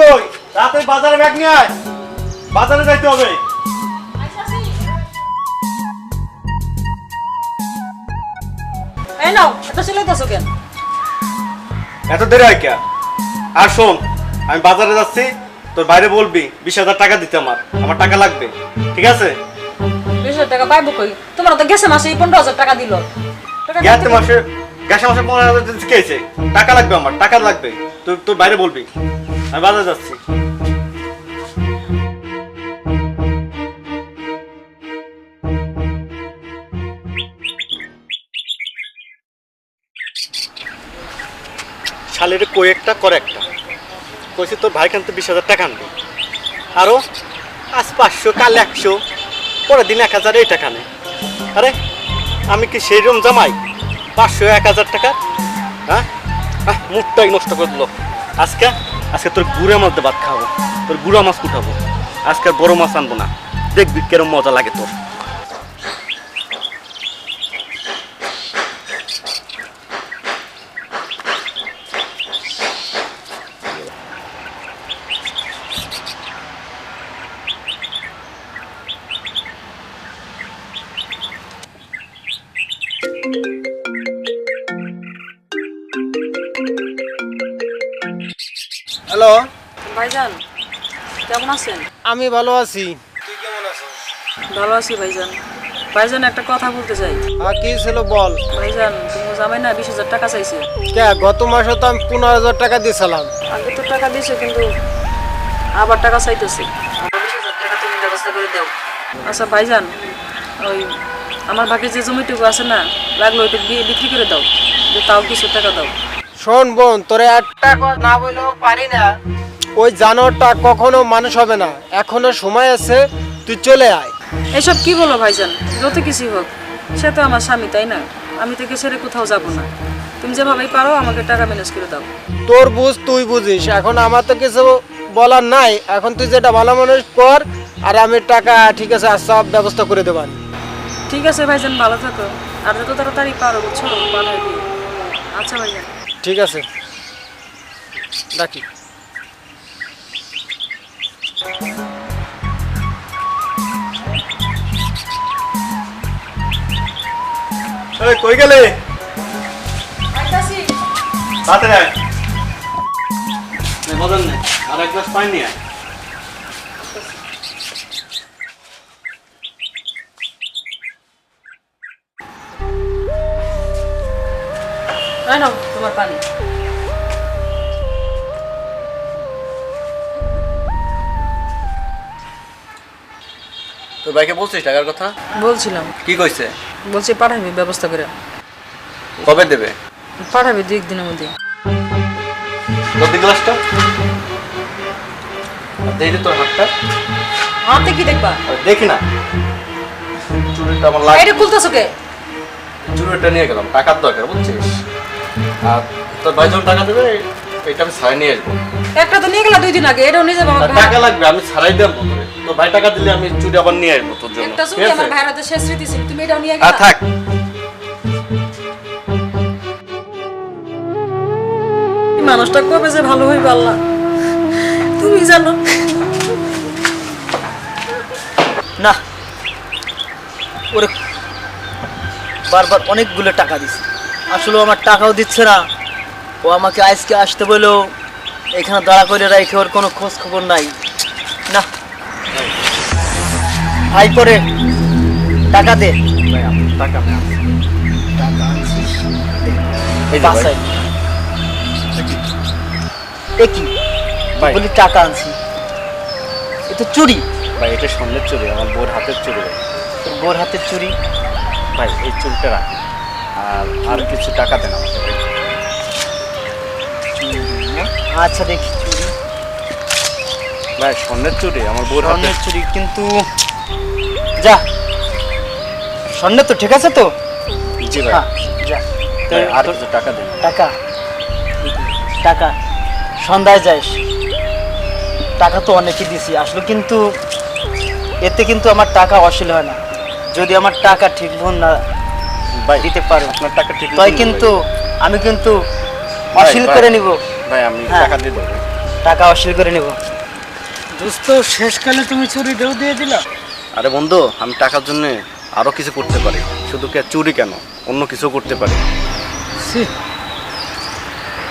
কই রাতে বাজারে ব্যাগ নিয়ে আয়, বাজারে যাইতে হবে। এই নাও, এত চিল্লাইতেছো কেন? এত দেরি হয় কে? আর শোন, আমি বাজারে যাচ্ছি, তোর বাইরে বলবি 20,000 টাকা দিতে, আমার টাকা লাগবে, ঠিক আছে? 20,000 টাকা পাইবো কই? তোমার তো গেছে মাসে 15,000 টাকা দিল। গ্যাসে মাসে 15,000 দিতে চেয়েছে, টাকা লাগবে, আমার টাকা লাগবে, তোর বাইরে বলবি, আমি বাজারে যাচ্ছি। শালের কই একটা করে একটা কইছি, তোর ভাই কিন্তু 20,000 টাকা আনবে, আরো আজ 500, কাল 100, পরের দিন 1,000 এই টাকা নেই। আরে আমি কি সেই রকম জামাই 500, 1,000 টাকা? হ্যাঁ, মুখটাই নষ্ট করে দিল। আজকে তোর গুড়া মাছ দিয়ে ভাত খাবো, তোর গুড়া মাছ উঠাবো, আজকে আর বড় মাছ আনবো না, দেখবি কেরম মজা লাগে তোর। হ্যালো ভাইজান, কেমন আছেন? আমি ভালো আছি। ভালো আছি ভাইজান। ভাইজান, একটা কথা বলতে চাই। কি ছিল বল। ভাইজান, তুমি জামাই না 20,000 টাকা চাইছে। কে? গত মাসে তো আমি 15,000 টাকা দিয়েছিলাম। আগে তো টাকা দিয়েছে, কিন্তু আবার টাকা চাইতেছে। 20,000 টাকা তুমি ব্যবস্থা করে দাও। আচ্ছা ভাইজান, ওই আমার বাকি যে জমিটুকু আছে না, লাগলো ওইটা বিক্রি করে দাও, তাও কিছু টাকা দাও। শোন বোন, তোরে একটা কথা না বলেও পারি না, ওই জানোয়ারটা কখনো মানুষ হবে না, এখনো সময় আছে, তুই চলে আয়। এসব কি বলো ভাইজান? যত কিছু হোক, সে তো আমার স্বামী, তাই না? আমি থেকে ছেড়ে কোথাও যাব না। তুমি যেভাবেই পারো আমাকে টাকা ম্যানেজ করে দাও। তোর বুঝ তুই বুঝিস, এখন আমার তো কিছু বলার নাই, এখন তুই যেটা ভালো মনে কর, আর আমি টাকা ঠিক আছে সব ব্যবস্থা করে দেবান। ঠিক আছে ভাইজান, ভালো থাকো, আর যত তাড়াতাড়ি পারো বুঝছো পাঠাই দিও। আচ্ছা ভাইজান, ঠিক আছে, রাখি। এই কই গেলে? আইতাছি। তাড়াতাড়ি আয়। বদল নে, আর এক গ্লাস পানি নিয়ে আয়। এই নাও তোমার পানি। তোর ভাইকে বলছিস টাকার কথা? বলছিলাম। কি কইছে? বলছি পাঠাবি ব্যবস্থা করে। কবে দেবে? পাঠাবি 2 দিনের মধ্যে। যদি গ্লাসটা দেখি তোর হাতটা। হাতে কি দেখবা? দেখি না, চুরিটা আমার লাগে। এটা খুলতেছো কে? চুরিটা নিয়ে গেলাম, টাকার দরকার বুঝছিস। আর তোর ভাই যখন টাকা দেবে, এটা আমি ছাড়াই নিয়ে আসবো। একটা তো নিয়ে গেলা 2 দিন আগে, এটাও নিয়ে যাবো আমার টাকা লাগবে, আমি ছাড়াই দেবো তোরে। তোর ভাই টাকা দিলে আমি চুরি আবার নিয়ে আসবো তোর জন্য। একটা চুরি আমার ভাইয়ের হাতে শেষ স্মৃতি ছিল, তুমি এটাও নিয়ে আর গেলা। থাক। মানুষটা কবে যে ভালো হইবে আল্লাহ তুমি জানো। না, ওরে বারবার অনেকগুলো টাকা দিচ্ছে, আসলে আমার টাকাও দিচ্ছে না। ও আমাকে আজকে আসতে বলেও এখানে দাঁড়া করে রাখে, ওর কোনো খোঁজ খবর নাই। না ভাই, পরে টাকা দে। টাকা বাসায় কি ভাই। বলি টাকা আনছি, এ তো চুরি। ভাই, এটা স্বর্ণের চুরি, আমার বোর হাতের চুরি। ভাই, তোর বোর হাতের চুরি? ভাই এই চুরিটা রাখি, আর কিছু টাকা দেন আমাকে ভাই। আচ্ছা দেখি চুরি। ভাই স্বর্ণের চুরি, আমার বোর হাতের স্বর্ণের চুরি, কিন্তু যা স্বর্ণের তো ঠিক আছে তো? জি ভাই। হ্যাঁ, যা। ভাই, আর কিছু টাকা দেন। টাকা টাকা সন্ধ্যায় যাইস, টাকা তো অনেকই দিছি আসলে, কিন্তু এতে কিন্তু আমার টাকা অশীল হয় না। যদি আমার টাকা ঠিক মন না ভাই দিতে পারো, আপনার টাকা ঠিক তাই মতন কিন্তু ভাই। আমি কিন্তু ভাই, অশীল ভাই। করে নিব। ভাই আমি হ্যাঁ। টাকা দিয়ে দেবো। টাকা অস্বীকার করে নেব। দোস্ত শেষকালে তুমি চুরিটাও দিয়ে দিলা। আরে বন্ধু, আমি টাকার জন্য আরো কিছু করতে পারি, শুধু চুরি কেন, অন্য কিছু করতে পারি। ছি,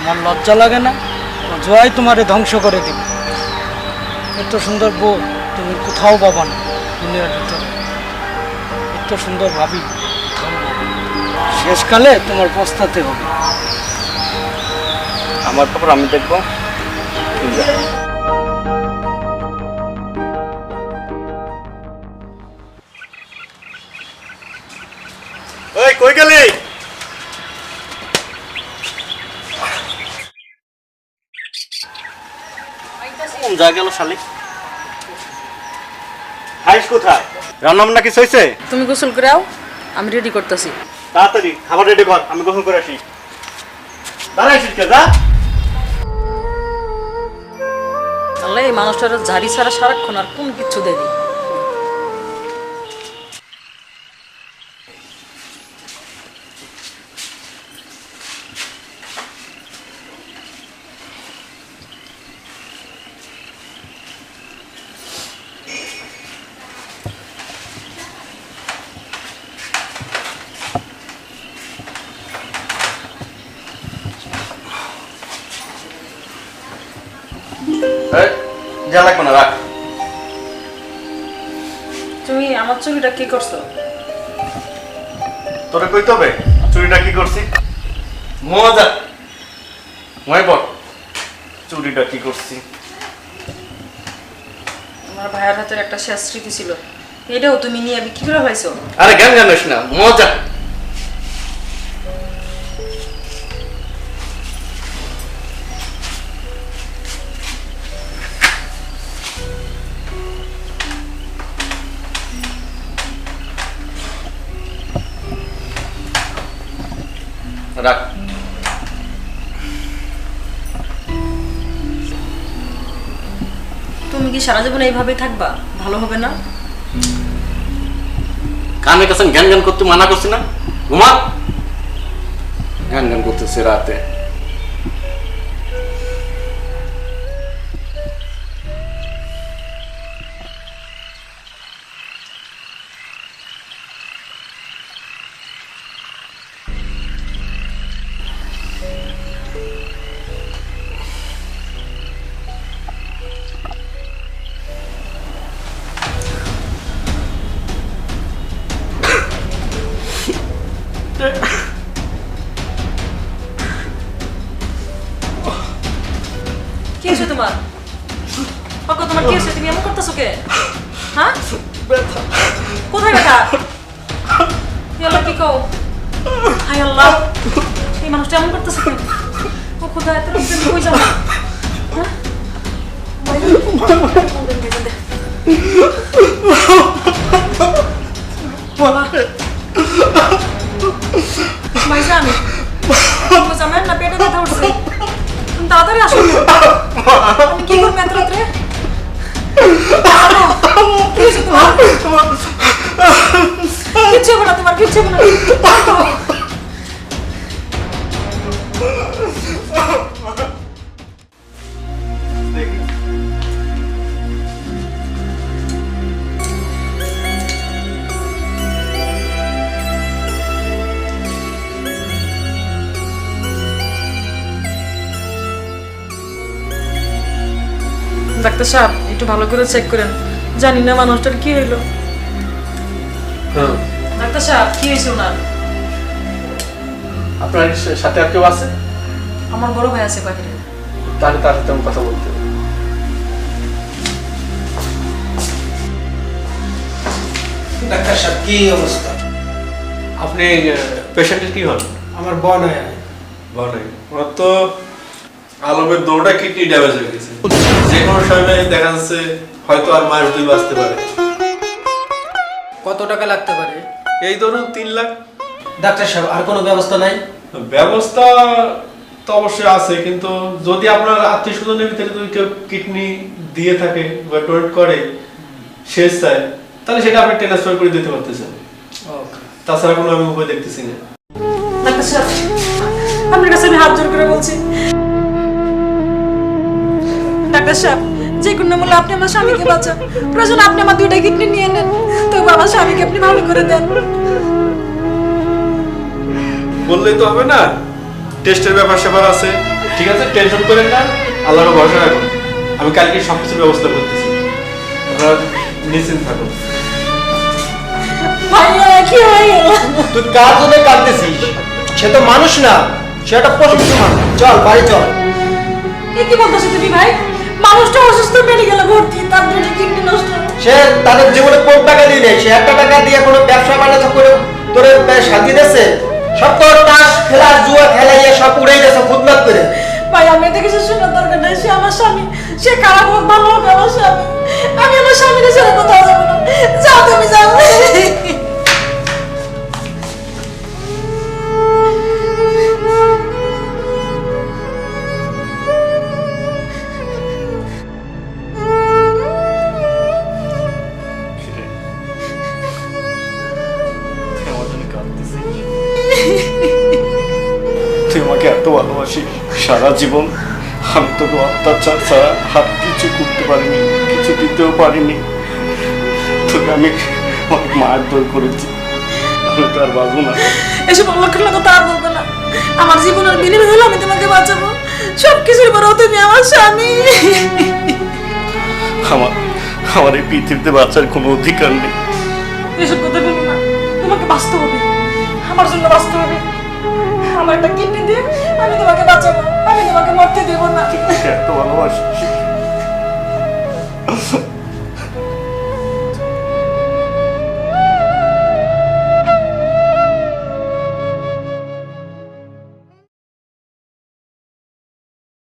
আমার লজ্জা লাগে না? জয় তোমারে ধ্বংস করে দিবে। এত সুন্দর বউ তুমি কোথাও পাবা না দুনিয়ার ভিতরে। এত সুন্দর ভাবি কোথাও পাবা না। শেষকালে তোমার পস্তাতে হবে। আমার ব্যাপার আমি দেখবো। তুই যা। ওই কই গেলি? কোন জায়গা গেল শালি? খাইস কোথায়? রান্না বান্না কিছু হয়েছে? তুমি গোসল করে আও, আমি রেডি করতেছি। তাড়াতাড়ি খাবার রেডি কর, আমি গোসল করে আসি। দাঁড়াইছিস কে? যা। তাহলে এই মানুষটার ঝাড়ি ছাড়া সারাক্ষণ আর কোন কিচ্ছু দেয়নি। যা লাগবে না, রাখ। তুমি আমার চুরিটা কি করছো? তোরে কইতে হবে চুরিটা কি করছি? মজা মনে পড়, চুরিটা কি করছি। আমার ভাইয়ের হাতের একটা শেষ স্মৃতি ছিল, এটাও তুমি নিয়ে বিক্রি করে ফেলাইছো। আরে জ্ঞান জানিস না, মজা। রাখ। তুমি কি সারা জীবন এইভাবেই থাকবা? ভালো হবে না। কানে কাছে জ্ঞান জ্ঞান করতে মানা করছি না? ঘুমা। জ্ঞান জ্ঞান করতেছে রাতে। কি হয়েছে তোমার? পাকো, তোমার কি হয়েছে? তুমি এমন করতেছো কে? হ্যাঁ, কোথায় ব্যথা? আল্লাহ, কি কও? হায় আল্লাহ, এই মানুষটা এমন করতেছে কেন? ও খোদা, এত রাতে তুমি কই যাও? হ্যাঁ, ভাইজান, আমার না পেটে ব্যথা উঠছে, তুমি তাড়াতাড়ি আসো। আমি কি করবো এত রাত্রে? কি হয়েছে তোমার? কিচ্ছু হবে না তোমার, কিচ্ছু হবে না। ডাক্তার সাহেব, একটু ভালো করে চেক করেন, জানি না মানুষটার কি হইলো। ডাক্তার সাহেব, কি হয়েছে ওনার? আপনার সাথে আর কেউ আছে? আমার বড় ভাই আছে বাহিরে। তাহলে তার সাথে আমি কথা বলতে হবে। ডাক্তার সাহেব, কি অবস্থা? আপনি পেশেন্টের কি হন? আমার বোন হয়। বলেন, ওনার তো আলমের দৌড়া কিডনি ড্যামেজ হয়ে গেছে, যে কোনো সময় দেখা যাচ্ছে হয়তো আর মাস 2 বাঁচতে পারে। কত টাকা লাগতে পারে? এই ধরুন 3 লাখ। ডাক্তার সাহেব, আর কোনো ব্যবস্থা নাই? ব্যবস্থা তো অবশ্যই আছে, কিন্তু যদি আপনার আত্মীয় স্বজনের ভিতরে যদি কেউ কিডনি দিয়ে থাকে বা ডোনেট করে শেষ চায়, তাহলে সেটা আপনি ট্রান্সফার করে দিতে পারতেছেন। তাছাড়া কোনো আমি উপায় দেখতেছি না। ডাক্তার সাহেব, আপনার কাছে আমি হাত জোর করে বলছি, ডাক্তার সাহেব, যে কোনো মূল্যে আপনি আমার স্বামীকে বাঁচান। প্রয়োজন আপনি আমার 2টা কিডনি নিয়ে নেন, তবু আমার স্বামীকে আপনি ভালো করে দেন। বললেই তো হবে না, টেস্টের ব্যাপার স্যাপার আছে। ঠিক আছে, টেনশন করেন না, আল্লাহর ভরসা রাখুন। আমি কালকে সবকিছুর ব্যবস্থা করতেছি, আপনারা নিশ্চিন্ত থাকুন। ভাইয়া কি হয়ে গেল? তুই কার জন্য কাঁদতেছিস? সে তো মানুষ না, সে একটা পশু সমান। চল বাড়ি চল। কি বলতেছো তুমি ভাই? মানুষটা অসুস্থ, মেডিকেলে ভর্তি, তার 2টা কিডনি নষ্ট। সে তাদের জীবনে কোন টাকা দিয়ে নেই, সে 1 টাকা দিয়ে কোনো ব্যবসা বাণিজ্য করে তোরে শান্তি দিয়েছে? সব তো তাস খেলা জুয়া খেলাইয়া সব উড়াই গেছে ফুটলাত করে। ভাই আমি এটা কিছু শোনার দরকার নেই, সে আমার স্বামী, সে খারাপ হোক ভালো হোক আমার স্বামী। আমি আমার স্বামীর ছেড়ে কোথাও যাবো না। যাও তুমি যাও। আমার জন্য কাঁদতেছিস? তুই আমাকে এত ভালোবাসিস, সারা জীবন আমি তোকে অত্যাচার ছাড়া হাত কিছু করতে পারিনি, কিছু দিতেও পারিনি। তোকে আমি অনেক মারধর করেছি, আমি তো আর বাবু না। এসব লক্ষ্য কথা আর বলবো না। আমার জীবনের বিনিময় হলো আমি তোমাকে বাঁচাবো। সবকিছুর পরেও তুমি আমার স্বামী। আমার এই পৃথিবীতে বাঁচার কোনো অধিকার নেই। এসব কথা বলবো না, তোমাকে বাঁচতে হবে, আমার জন্য বাঁচতে হবে। আমার একটা কিডনি দিয়ে আমি তোমাকে বাঁচাবো, আমি তোমাকে মরতে দেবো না। এত ভালোবাসিস।